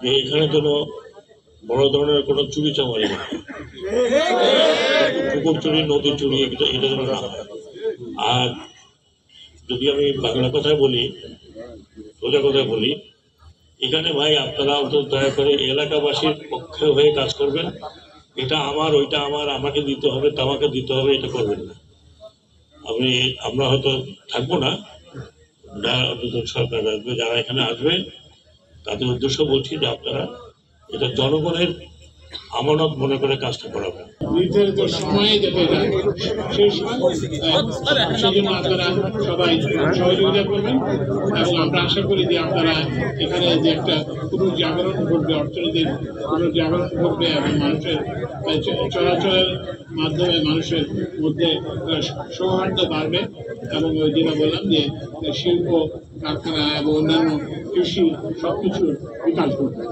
যে এখানে যেন বড় ধরনের কোনো চুরি চামারি না, পুকুর চুরি, নদী চুরি, এটা যেন না হয়। আর যদি আমি বাংলা কথায় বলি, সোজা কথায় বলি, এখানে ভাই আপনারা অন্তত দয়া করে এলাকাবাসীর পক্ষে হয়ে কাজ করবেন। এটা আমার, ওইটা আমার, আমাকে দিতে হবে, তামাকে দিতে হবে, এটা করবেন না। আমরা হয়তো থাকবো না, সরকার আসবে, যারা এখানে আসবে তাদের উদ্দেশ্য বলছি যে আপনারা এটা জনগণের আমানত মনে করে কাজটা করাবেন। নির্ধারিত সময়ে যাতে সেই জন্য আপনারা সবাই সহযোগিতা করবেন এবং আমরা আশা করি যে আপনারা এখানে যে একটা পুনর্জাগরণ ঘটবে, অর্থনীতির পুনর্জাগরণ ঘটবে এবং মানুষের চলাচলের মাধ্যমে মানুষের মধ্যে সৌহার্দ্য বাড়বে এবং ওই যেটা বললাম যে শিল্প কারখানা এবং অন্যান্য কৃষি সবকিছুর বিকাশ ঘটবে।